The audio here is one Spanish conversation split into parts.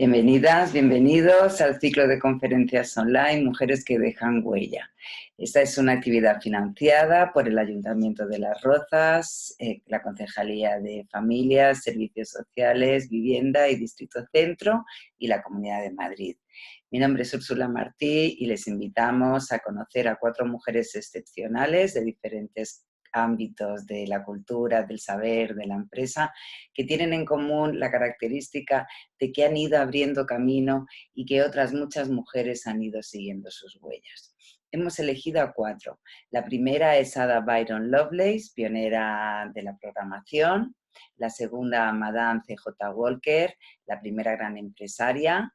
Bienvenidas, bienvenidos al ciclo de conferencias online Mujeres que dejan huella. Esta es una actividad financiada por el Ayuntamiento de Las Rozas, la Concejalía de Familias, Servicios Sociales, Vivienda y Distrito Centro y la Comunidad de Madrid. Mi nombre es Úrsula Martí y les invitamos a conocer a 4 mujeres excepcionales de diferentes ámbitos de la cultura, del saber, de la empresa, que tienen en común la característica de que han ido abriendo camino y que otras muchas mujeres han ido siguiendo sus huellas. Hemos elegido a 4. La primera es Ada Byron Lovelace, pionera de la programación. La segunda, Madame C.J. Walker, la primera gran empresaria.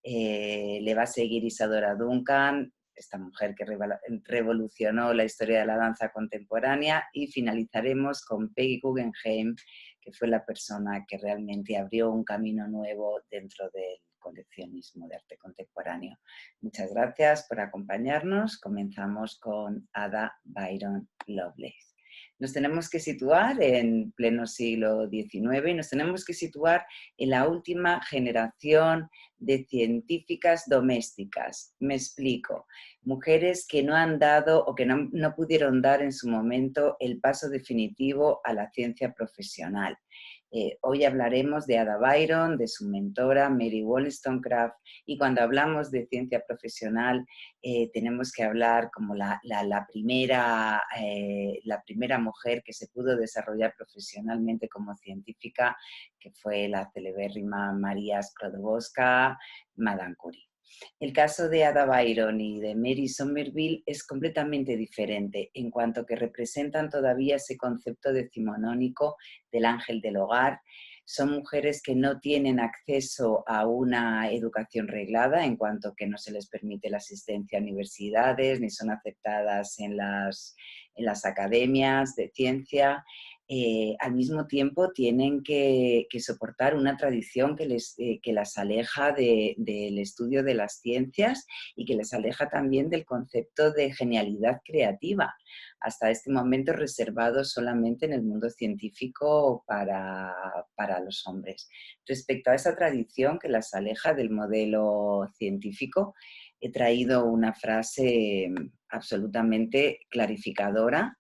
Le va a seguir Isadora Duncan, esta mujer que revolucionó la historia de la danza contemporánea, y finalizaremos con Peggy Guggenheim, que fue la persona que realmente abrió un camino nuevo dentro del coleccionismo de arte contemporáneo. Muchas gracias por acompañarnos. Comenzamos con Ada Byron Lovelace. Nos tenemos que situar en pleno siglo XIX y nos tenemos que situar en la última generación de científicas domésticas. Me explico. Mujeres que no han dado o que no pudieron dar en su momento el paso definitivo a la ciencia profesional. Hoy hablaremos de Ada Byron, de su mentora Mary Wollstonecraft, y cuando hablamos de ciencia profesional tenemos que hablar como la primera mujer que se pudo desarrollar profesionalmente como científica, que fue la celebérrima María Sklodowska, Madame Curie. El caso de Ada Byron y de Mary Somerville es completamente diferente en cuanto que representan todavía ese concepto decimonónico del ángel del hogar. Son mujeres que no tienen acceso a una educación reglada en cuanto que no se les permite la asistencia a universidades ni son aceptadas en las academias de ciencia. Al mismo tiempo tienen que soportar una tradición que las aleja del estudio de las ciencias y que les aleja también del concepto de genialidad creativa, hasta este momento reservado solamente en el mundo científico para los hombres. Respecto a esa tradición que las aleja del modelo científico, he traído una frase absolutamente clarificadora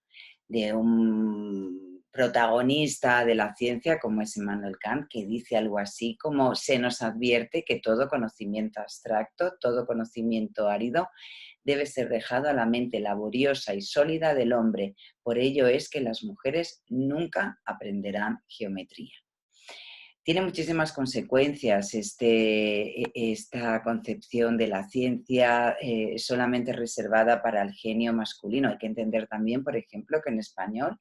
de un protagonista de la ciencia como es Immanuel Kant, que dice algo así como: se nos advierte que todo conocimiento abstracto, todo conocimiento árido debe ser dejado a la mente laboriosa y sólida del hombre. Por ello es que las mujeres nunca aprenderán geometría. Tiene muchísimas consecuencias esta concepción de la ciencia solamente reservada para el genio masculino. Hay que entender también, por ejemplo, que en español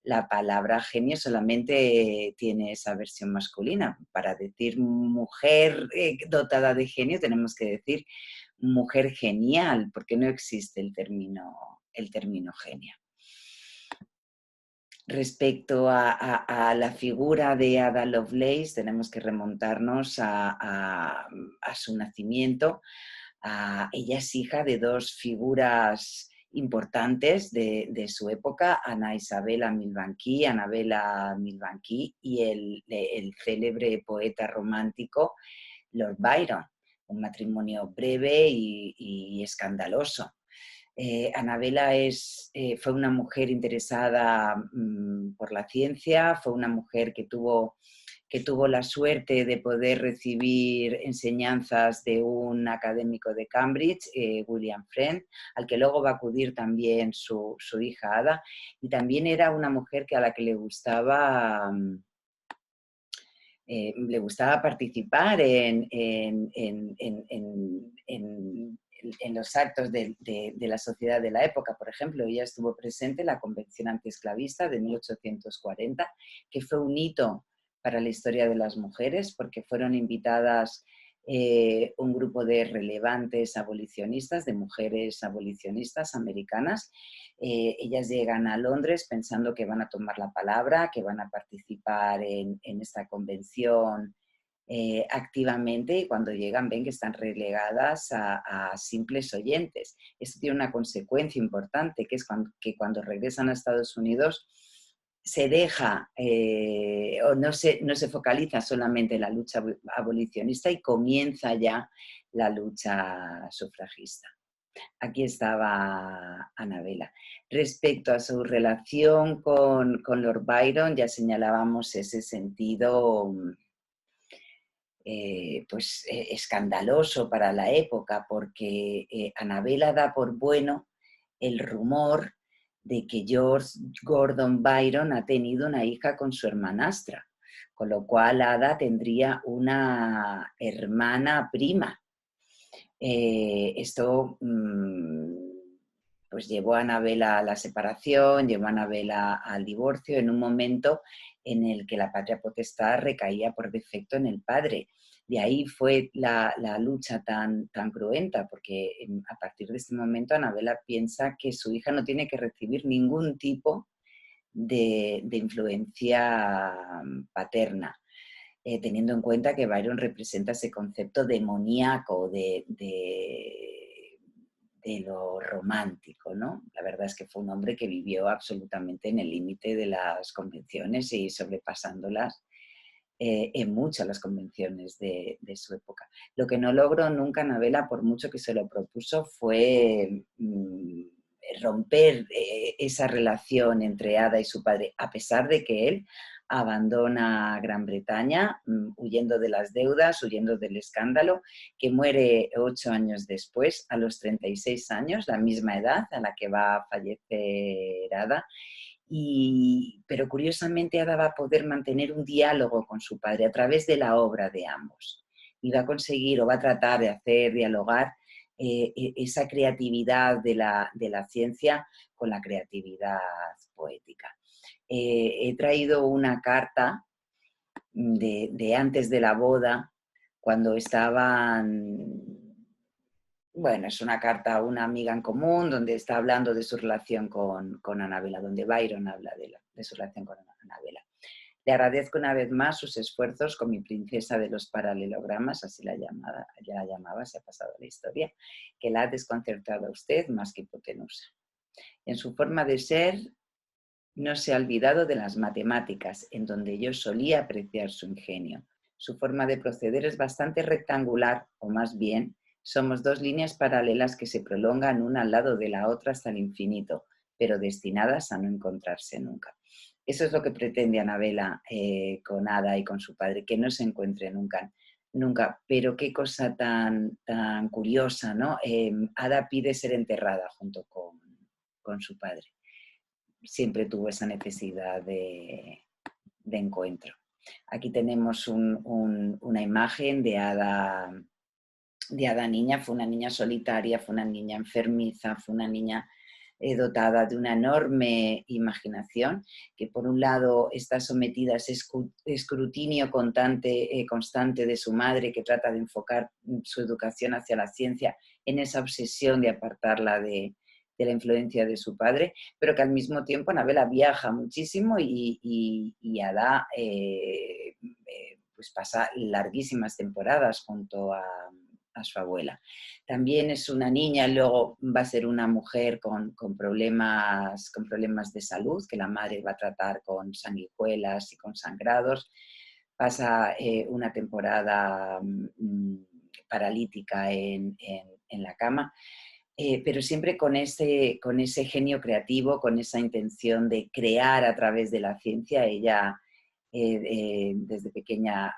la palabra genio solamente tiene esa versión masculina. Para decir mujer dotada de genio tenemos que decir mujer genial, porque no existe el término genio. Respecto a la figura de Ada Lovelace, tenemos que remontarnos a su nacimiento. Ella es hija de 2 figuras importantes de su época, Ana Isabella Milbanquí, Annabella Milbanquí, y el célebre poeta romántico Lord Byron. Un matrimonio breve y escandaloso. Annabella fue una mujer interesada por la ciencia, fue una mujer que tuvo la suerte de poder recibir enseñanzas de un académico de Cambridge, William Friend, al que luego va a acudir también su hija Ada, y también era una mujer a la que le gustaba participar en los actos de la sociedad de la época. Por ejemplo, ella estuvo presente en la Convención Antiesclavista de 1840, que fue un hito para la historia de las mujeres, porque fueron invitadas un grupo de relevantes abolicionistas, de mujeres abolicionistas americanas. Ellas llegan a Londres pensando que van a tomar la palabra, que van a participar en esta convención activamente, y cuando llegan ven que están relegadas a simples oyentes. Esto tiene una consecuencia importante, que es que cuando regresan a Estados Unidos se deja o no se focaliza solamente en la lucha abolicionista y comienza ya la lucha sufragista. Aquí estaba Anabela. Respecto a su relación con Lord Byron, ya señalábamos ese sentido escandaloso para la época, porque Anabela da por bueno el rumor de que George Gordon Byron ha tenido una hija con su hermanastra, con lo cual Ada tendría una hermana prima. Esto pues llevó a Anabela a la separación, llevó a Anabela al divorcio en un momento en el que la patria potestad recaía por defecto en el padre. De ahí fue la lucha tan cruenta, porque a partir de este momento Anabela piensa que su hija no tiene que recibir ningún tipo de influencia paterna. Teniendo en cuenta que Byron representa ese concepto demoníaco de lo romántico, ¿no? La verdad es que fue un hombre que vivió absolutamente en el límite de las convenciones y sobrepasándolas en muchas las convenciones de su época. Lo que no logró nunca Anabela, por mucho que se lo propuso, fue romper esa relación entre Ada y su padre, a pesar de que él abandona Gran Bretaña, huyendo de las deudas, huyendo del escándalo, que muere 8 años después, a los 36 años, la misma edad a la que va a fallecer Ada. Pero curiosamente Ada va a poder mantener un diálogo con su padre a través de la obra de ambos. Y va a conseguir o va a tratar de hacer dialogar esa creatividad de la ciencia con la creatividad poética. He traído una carta de antes de la boda, cuando estaban... Bueno, es una carta a una amiga en común donde está hablando de su relación con Anabela, donde Byron habla de su relación con Anabela. Le agradezco una vez más sus esfuerzos con mi princesa de los paralelogramas, así la llamaba, se ha pasado la historia, que la ha desconcertado a usted más que hipotenusa. En su forma de ser, no se ha olvidado de las matemáticas, en donde yo solía apreciar su ingenio. Su forma de proceder es bastante rectangular, o más bien, somos dos líneas paralelas que se prolongan una al lado de la otra hasta el infinito, pero destinadas a no encontrarse nunca. Eso es lo que pretende Anabela con Ada y con su padre, que no se encuentre nunca. Pero qué cosa tan curiosa, ¿no? Ada pide ser enterrada junto con su padre. Siempre tuvo esa necesidad de encuentro. Aquí tenemos una imagen de Ada niña. Fue una niña solitaria, fue una niña enfermiza, fue una niña dotada de una enorme imaginación, que por un lado está sometida a ese escrutinio constante de su madre, que trata de enfocar su educación hacia la ciencia en esa obsesión de apartarla de la influencia de su padre, pero que al mismo tiempo Anabela viaja muchísimo y Ada pues pasa larguísimas temporadas junto a su abuela. También es una niña, luego va a ser una mujer con problemas de salud, que la madre va a tratar con sanguijuelas y con sangrados. Pasa una temporada paralítica en la cama, pero siempre con ese genio creativo, con esa intención de crear a través de la ciencia. Ella desde pequeña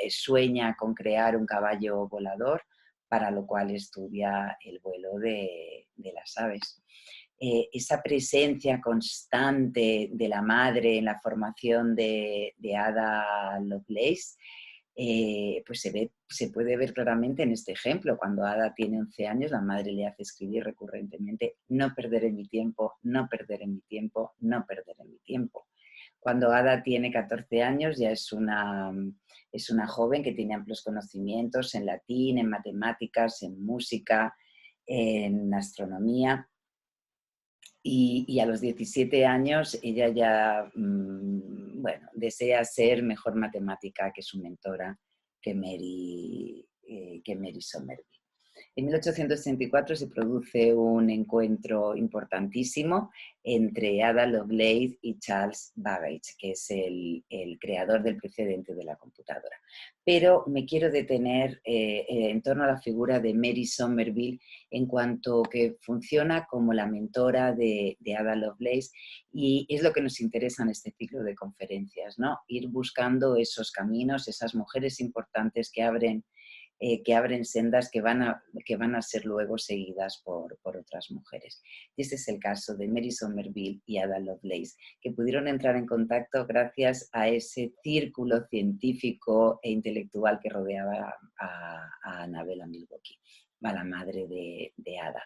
sueña con crear un caballo volador, para lo cual estudia el vuelo de las aves. Esa presencia constante de la madre en la formación de Ada Lovelace, pues se puede ver claramente en este ejemplo. Cuando Ada tiene 11 años, la madre le hace escribir recurrentemente: no perderé mi tiempo, no perderé mi tiempo, no perderé mi tiempo. Cuando Ada tiene 14 años ya es una joven que tiene amplios conocimientos en latín, en matemáticas, en música, en astronomía. Y a los 17 años ella ya desea ser mejor matemática que su mentora, que Mary Somerville. En 1864 se produce un encuentro importantísimo entre Ada Lovelace y Charles Babbage, que es el creador del precedente de la computadora. Pero me quiero detener en torno a la figura de Mary Somerville en cuanto que funciona como la mentora de Ada Lovelace, y es lo que nos interesa en este ciclo de conferencias, ¿no? Ir buscando esos caminos, esas mujeres importantes que abren sendas que van a ser luego seguidas por otras mujeres. Y este es el caso de Mary Somerville y Ada Lovelace, que pudieron entrar en contacto gracias a ese círculo científico e intelectual que rodeaba a Annabella Milwaukee, a la madre de Ada.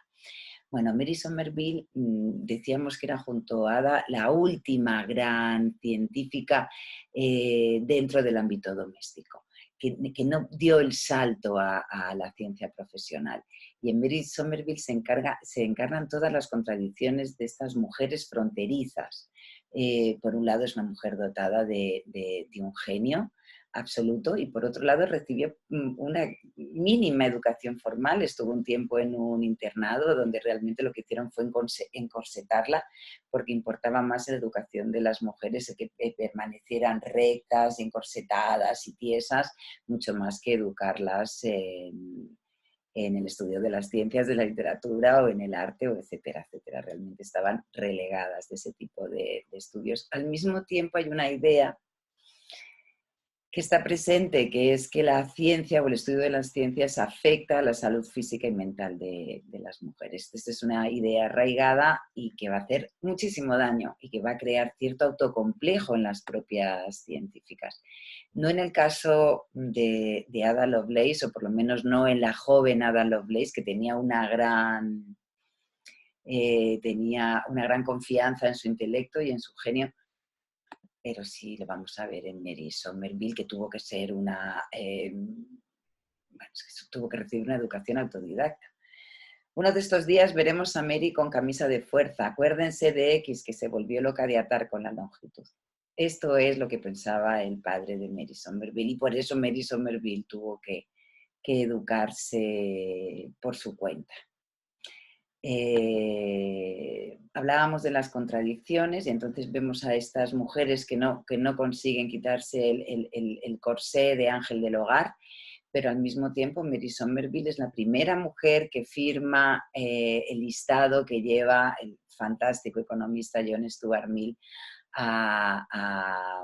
Bueno, Mary Somerville, decíamos que era junto a Ada la última gran científica dentro del ámbito doméstico, que no dio el salto a la ciencia profesional. Y en Mary Somerville se encarnan todas las contradicciones de estas mujeres fronterizas. Por un lado es una mujer dotada de un genio absoluto, y por otro lado recibió una mínima educación formal. Estuvo un tiempo en un internado donde realmente lo que hicieron fue encorsetarla, porque importaba más la educación de las mujeres, que permanecieran rectas, encorsetadas y tiesas, mucho más que educarlas en el estudio de las ciencias, de la literatura o en el arte, o etcétera, etcétera. Realmente estaban relegadas de ese tipo de estudios. Al mismo tiempo hay una idea que está presente, que es que la ciencia o el estudio de las ciencias afecta a la salud física y mental de las mujeres. Esta es una idea arraigada y que va a hacer muchísimo daño y que va a crear cierto autocomplejo en las propias científicas. No en el caso de Ada Lovelace, o por lo menos no en la joven Ada Lovelace, que tenía una gran confianza en su intelecto y en su genio, pero sí lo vamos a ver en Mary Somerville, que tuvo que ser tuvo que recibir una educación autodidacta. Uno de estos días veremos a Mary con camisa de fuerza. Acuérdense de X, que se volvió loca de atar con la longitud. Esto es lo que pensaba el padre de Mary Somerville, y por eso Mary Somerville tuvo que educarse por su cuenta. Hablábamos de las contradicciones, y entonces vemos a estas mujeres que no consiguen quitarse el corsé de ángel del hogar, pero al mismo tiempo Mary Somerville es la primera mujer que firma el listado que lleva el fantástico economista John Stuart Mill al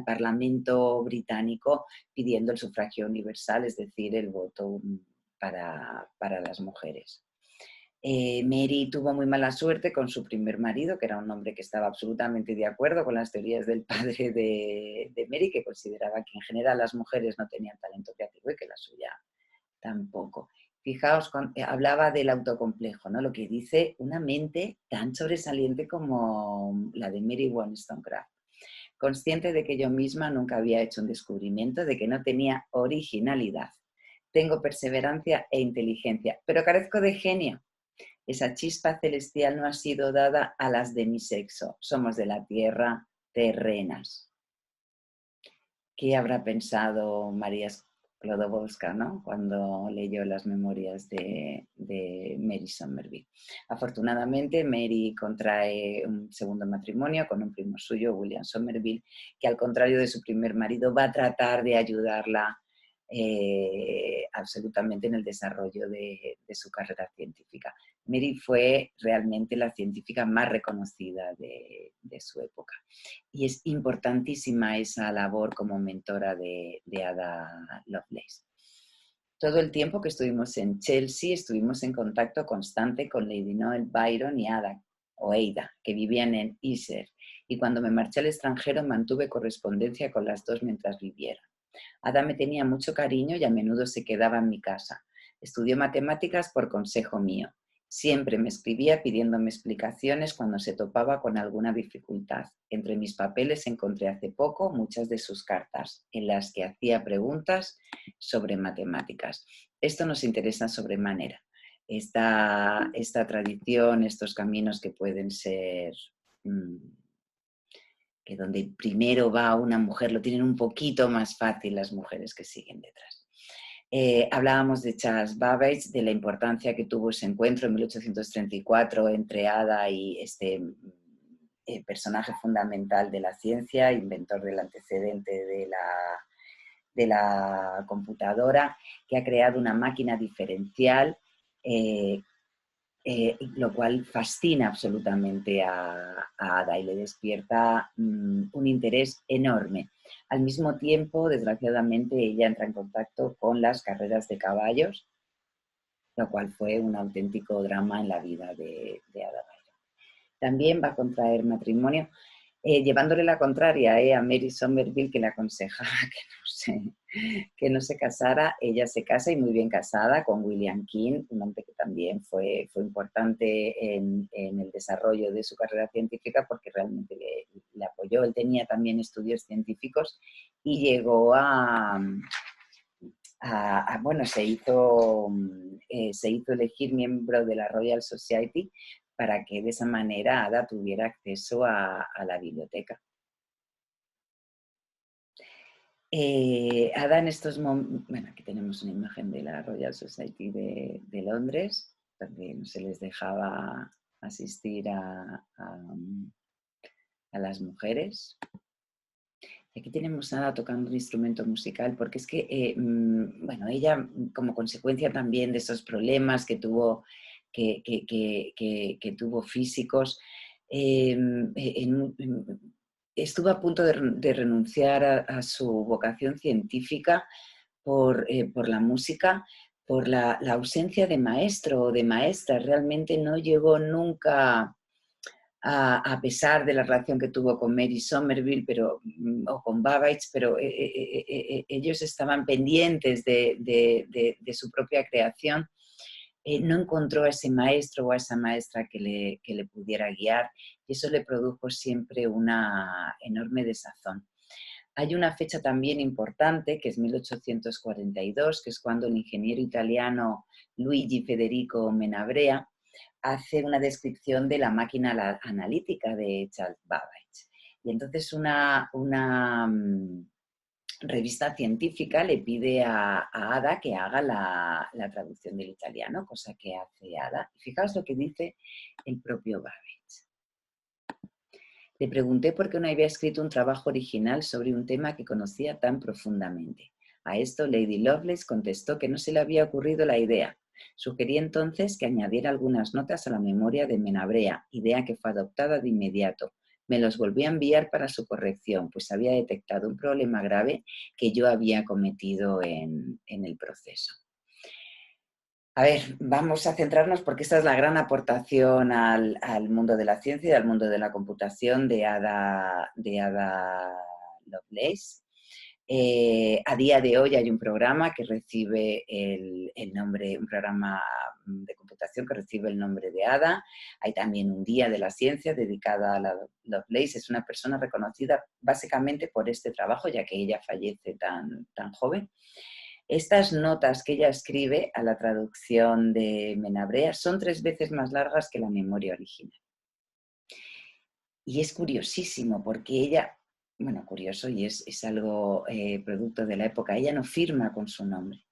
Parlamento británico, pidiendo el sufragio universal, es decir, el voto para las mujeres. Mary tuvo muy mala suerte con su primer marido, que era un hombre que estaba absolutamente de acuerdo con las teorías del padre de Mary, que consideraba que en general las mujeres no tenían talento creativo y que la suya tampoco. Fijaos, hablaba del autocomplejo, ¿no? Lo que dice una mente tan sobresaliente como la de Mary Wollstonecraft. Consciente de que yo misma nunca había hecho un descubrimiento, de que no tenía originalidad. Tengo perseverancia e inteligencia, pero carezco de genio. Esa chispa celestial no ha sido dada a las de mi sexo. Somos de la tierra, terrenas. ¿Qué habrá pensado María Sklodowska, ¿no?, cuando leyó las memorias de Mary Somerville? Afortunadamente, Mary contrae un segundo matrimonio con un primo suyo, William Somerville, que al contrario de su primer marido va a tratar de ayudarla absolutamente en el desarrollo de su carrera científica. Mary fue realmente la científica más reconocida de su época, y es importantísima esa labor como mentora de Ada Lovelace. Todo el tiempo que estuvimos en Chelsea estuvimos en contacto constante con Lady Noel Byron y Ada, que vivían en Isère, y cuando me marché al extranjero mantuve correspondencia con las dos mientras vivieron. Ada me tenía mucho cariño y a menudo se quedaba en mi casa. Estudió matemáticas por consejo mío. Siempre me escribía pidiéndome explicaciones cuando se topaba con alguna dificultad. Entre mis papeles encontré hace poco muchas de sus cartas, en las que hacía preguntas sobre matemáticas. Esto nos interesa sobremanera. Esta tradición, estos caminos que pueden ser que donde primero va una mujer, lo tienen un poquito más fácil las mujeres que siguen detrás. Hablábamos de Charles Babbage, de la importancia que tuvo ese encuentro en 1834 entre Ada y este personaje fundamental de la ciencia, inventor del antecedente de la computadora, que ha creado una máquina diferencial, lo cual fascina absolutamente a Ada y le despierta un interés enorme. Al mismo tiempo, desgraciadamente, ella entra en contacto con las carreras de caballos, lo cual fue un auténtico drama en la vida de Ada Byron. También va a contraer matrimonio, llevándole la contraria a Mary Somerville, que le aconsejaba que no se casara. Ella se casa, y muy bien casada, con William King, un hombre que también fue importante en el desarrollo de su carrera científica, porque realmente le apoyó. Él tenía también estudios científicos y llegó bueno, se hizo elegir miembro de la Royal Society para que de esa manera Ada tuviera acceso a la biblioteca. Ada en estos momentos, bueno, aquí tenemos una imagen de la Royal Society de Londres, donde no se les dejaba asistir a las mujeres. Y aquí tenemos a Ada tocando un instrumento musical, porque es que, bueno, ella, como consecuencia también de esos problemas que tuvo, que tuvo físicos, estuvo a punto de renunciar a su vocación científica por la música, por la ausencia de maestro o de maestra. Realmente no llegó nunca, a pesar de la relación que tuvo con Mary Somerville o con Babbage, pero ellos estaban pendientes de su propia creación. No encontró a ese maestro o a esa maestra que le pudiera guiar, y eso le produjo siempre una enorme desazón. Hay una fecha también importante, que es 1842, que es cuando el ingeniero italiano Luigi Federico Menabrea hace una descripción de la máquina analítica de Charles Babbage. Y entonces una revista científica le pide a Ada que haga la traducción del italiano, cosa que hace Ada. Y fijaos lo que dice el propio Babbage. Le pregunté por qué no había escrito un trabajo original sobre un tema que conocía tan profundamente. A esto Lady Lovelace contestó que no se le había ocurrido la idea. Sugerí entonces que añadiera algunas notas a la memoria de Menabrea, idea que fue adoptada de inmediato. Me los volví a enviar para su corrección, pues había detectado un problema grave que yo había cometido en el proceso. A ver, vamos a centrarnos, porque esta es la gran aportación al mundo de la ciencia y al mundo de la computación de Ada Lovelace. A día de hoy hay un programa que recibe el nombre, un programa de computación que recibe el nombre de Ada. Hay también un día de la ciencia dedicada a Lovelace. Es una persona reconocida básicamente por este trabajo, ya que ella fallece tan joven. Estas notas que ella escribe a la traducción de Menabrea son 3 veces más largas que la memoria original. Y es curiosísimo, porque ella, bueno, curioso, y es algo producto de la época, ella no firma con su nombre.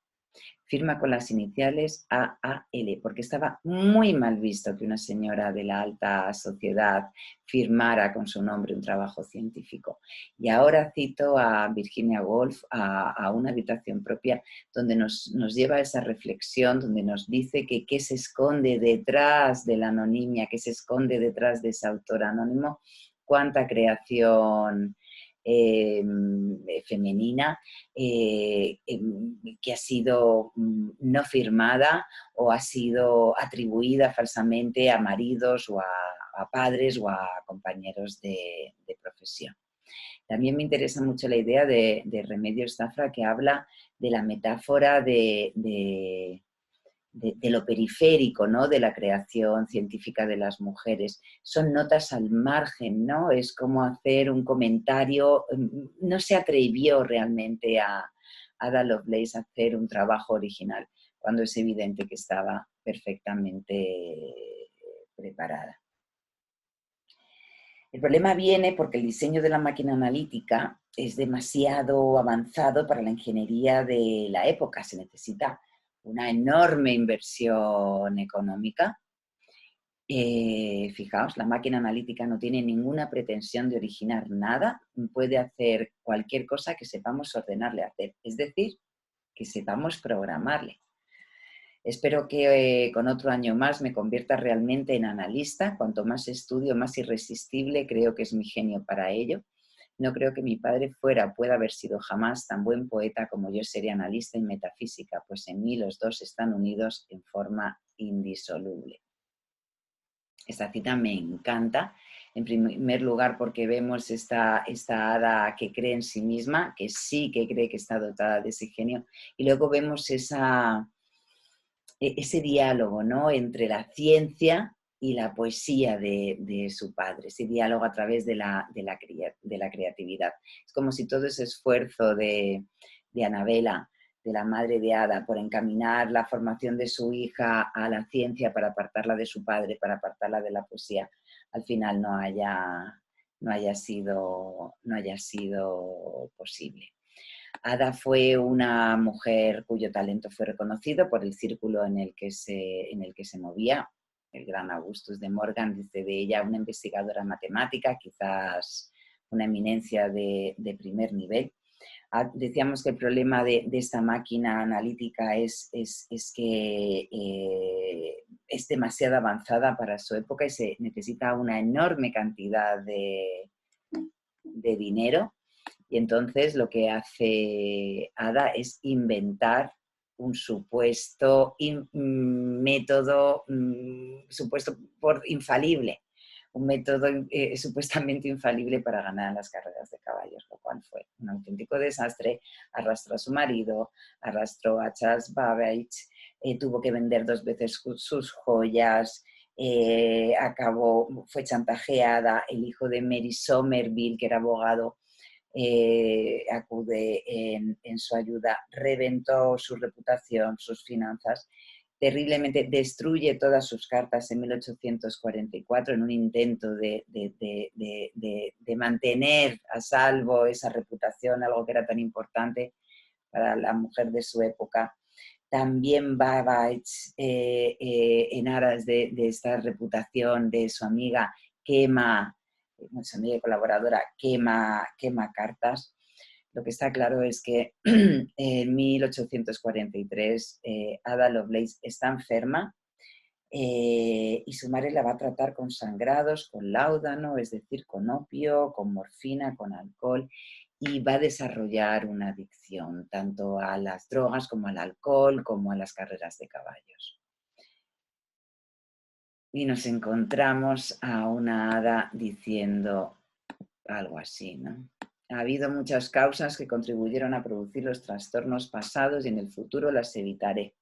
Firma con las iniciales AAL, porque estaba muy mal visto que una señora de la alta sociedad firmara con su nombre un trabajo científico. Y ahora cito a Virginia Woolf, a Una habitación propia, donde nos lleva a esa reflexión, donde nos dice que qué se esconde detrás de la anonimia, qué se esconde detrás de ese autor anónimo, cuánta creación femenina que ha sido no firmada o ha sido atribuida falsamente a maridos o a padres o a compañeros de profesión. También me interesa mucho la idea de Remedios Zafra, que habla de la metáfora de lo periférico, ¿no?, de la creación científica de las mujeres. Son notas al margen, ¿no? Es como hacer un comentario. No se atrevió realmente a Ada Lovelace a hacer un trabajo original, cuando es evidente que estaba perfectamente preparada. El problema viene porque el diseño de la máquina analítica es demasiado avanzado para la ingeniería de la época. Se necesita una enorme inversión económica. Fijaos, la máquina analítica no tiene ninguna pretensión de originar nada, puede hacer cualquier cosa que sepamos ordenarle a hacer, es decir, que sepamos programarle. Espero que con otro año más me convierta realmente en analista. Cuanto más estudio, más irresistible creo que es mi genio para ello. No creo que mi padre pueda haber sido jamás tan buen poeta como yo sería analista en metafísica, pues en mí los dos están unidos en forma indisoluble. Esta cita me encanta, en primer lugar porque vemos esta hada que cree en sí misma, que sí que cree que está dotada de ese genio, y luego vemos ese diálogo, ¿no?, entre la ciencia y la poesía de su padre, ese diálogo a través de la creatividad. Es como si todo ese esfuerzo de Anabela, de la madre de Ada, por encaminar la formación de su hija a la ciencia para apartarla de su padre, para apartarla de la poesía, al final no haya sido posible. Ada fue una mujer cuyo talento fue reconocido por el círculo en el que se movía. El gran Augustus de Morgan dice de ella una investigadora matemática, quizás una eminencia de primer nivel. Decíamos que el problema de esta máquina analítica es que es demasiado avanzada para su época y se necesita una enorme cantidad de dinero. Y entonces lo que hace Ada es inventar un supuesto método, supuesto infalible, un método supuestamente infalible para ganar las carreras de caballos, lo cual fue un auténtico desastre. Arrastró a su marido, arrastró a Charles Babbage, tuvo que vender 2 veces sus joyas, fue chantajeada. El hijo de Mary Somerville, que era abogado, acude en su ayuda, reventó su reputación, sus finanzas, terriblemente, destruye todas sus cartas en 1844 en un intento de mantener a salvo esa reputación, algo que era tan importante para la mujer de su época. También Babbage, en aras de esta reputación de su amiga, su amiga y colaboradora, quema cartas. Lo que está claro es que en 1843 Ada Lovelace está enferma y su madre la va a tratar con sangrados, con láudano, es decir, con opio, con morfina, con alcohol, y va a desarrollar una adicción tanto a las drogas como al alcohol, como a las carreras de caballos. Y nos encontramos a una hada diciendo algo así, ¿no? Ha habido muchas causas que contribuyeron a producir los trastornos pasados y en el futuro las evitaré.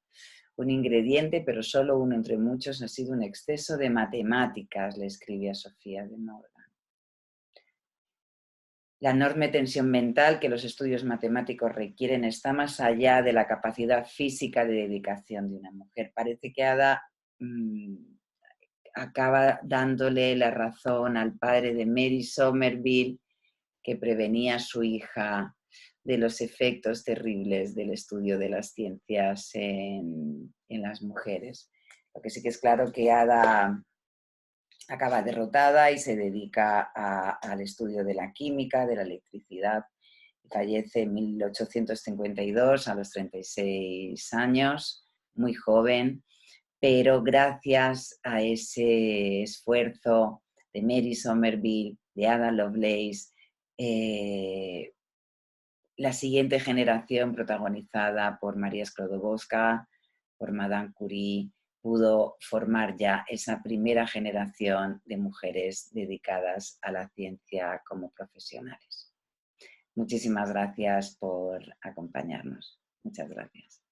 Un ingrediente, pero solo uno entre muchos, ha sido un exceso de matemáticas, le escribía Sofía de Morgan. La enorme tensión mental que los estudios matemáticos requieren está más allá de la capacidad física de dedicación de una mujer. Parece que Ada acaba dándole la razón al padre de Mary Somerville, que prevenía a su hija de los efectos terribles del estudio de las ciencias en las mujeres. Lo que sí que es claro que Ada acaba derrotada y se dedica al estudio de la química, de la electricidad. Fallece en 1852 a los 36 años, muy joven, pero gracias a ese esfuerzo de Mary Somerville, de Ada Lovelace, la siguiente generación, protagonizada por María Sklodowska, por Madame Curie, pudo formar ya esa primera generación de mujeres dedicadas a la ciencia como profesionales. Muchísimas gracias por acompañarnos. Muchas gracias.